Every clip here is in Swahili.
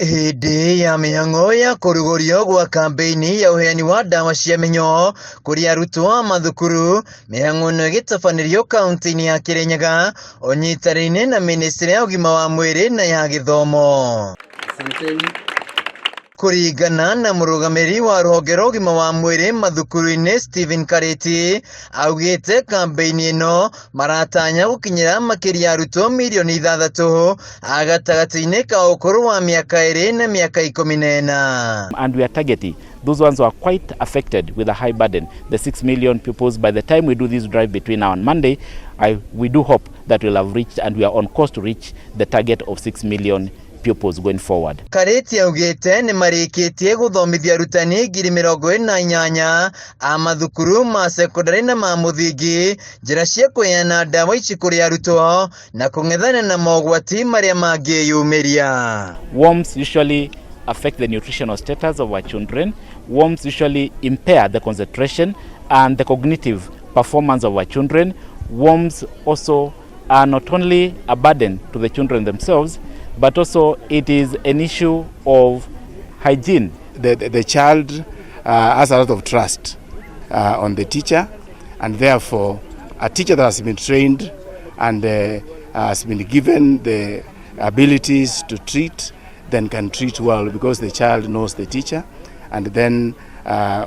Hĩndĩ ya mĩhang'o ya kũrugũrio gwa kambĩini ya ũheani wa ndawa cia mĩnyoo kũrĩ arutwo a mathukuru, mĩhang'o ĩno ĩgĩtabanĩrio kaunti-inĩ ya Kirinyaga ũnyitanĩri-inĩ na ministry ya ũgima wa mwĩrĩ na ya gĩthomo. Kũringana na mũrũgamĩrĩri wa rũhonge rwa ũgima wa mwĩrĩ mathukuru-inĩ Stephen Karĩti, augĩte kambĩini ĩno maratanya gũkinyĩra makĩria arutwo mirioni 6 a gatagatĩ-inĩ ka ũkũrũ wa mĩaka 2 na mĩaka 14. And we are targeting those ones who are quite affected with a high burden, the 6 million pupils. By the time we do this drive between now and Monday, we do hope that we'll have reached, and we are on course to reach the target of 6 million pupils going forward. Karĩti augĩte nĩ marĩkĩtie gũthomithia arutani 28,000 a mathukuru ma sekondari na ma mũthingi njĩra cia kũheana ndawa ici kũrĩ arutwo na kũng'ethana na mogwati marĩa mangĩyumĩria. Worms usually affect the nutritional status of our children. Worms usually impair the concentration and the cognitive performance of our children. Worms also are not only a burden to the children themselves, but also it is an issue of hygiene. The child has a lot of trust on the teacher, and therefore a teacher that has been trained and has been given the abilities to treat, then can treat well because the child knows the teacher, and then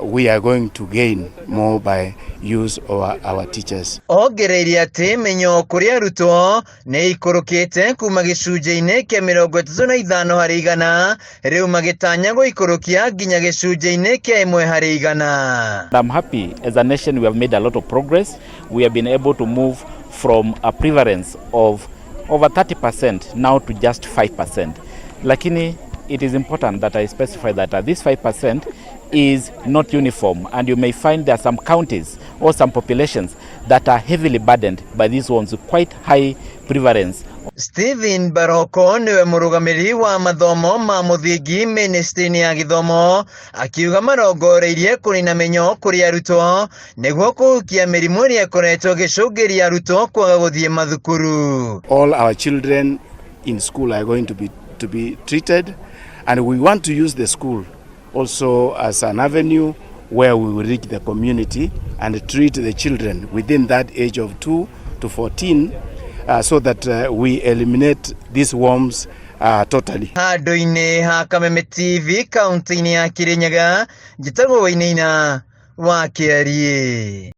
we are going to gain more by use of our teachers. Ongereire atĩ mĩnyoo kũrĩ arutwo nĩ ikũrũkĩte kuma gĩcunjĩ-inĩ kĩa 35 harĩ 100 rĩu magĩtanya gũikũrũkia nginya gĩcunjĩ-inĩ kĩa 1 harĩ 100. I'm happy as a nation we have made a lot of progress. We have been able to move from a prevalence of over 30% now to just 5%. Lakini it is important that I specify that this 5% is not uniform, and you may find there are some counties or some populations that are heavily burdened by these ones with quite high prevalence. Stephen Baroko niwe mũrũgamĩrĩri wa mathomo ma mũthingi ministry-inĩ ya gĩthomo akiuga marongoreirie kũnina mĩnyoo kũrĩ arutwo nĩguo kũhukia mĩrimũ ĩrĩa ĩkoretwo ĩgĩcũngĩrĩria arutwo kwaga gũthiĩ mathukuru. All our children in school are going to be treated, and we want to use the school also as an avenue where we will reach the community and treat the children within that age of 2 to 14 so that we eliminate these worms totally. Handũ-inĩ ha Kameme TV kaunti-inĩ ya Kirinyaga, njĩtagwo Wainaina wa Kĩarie.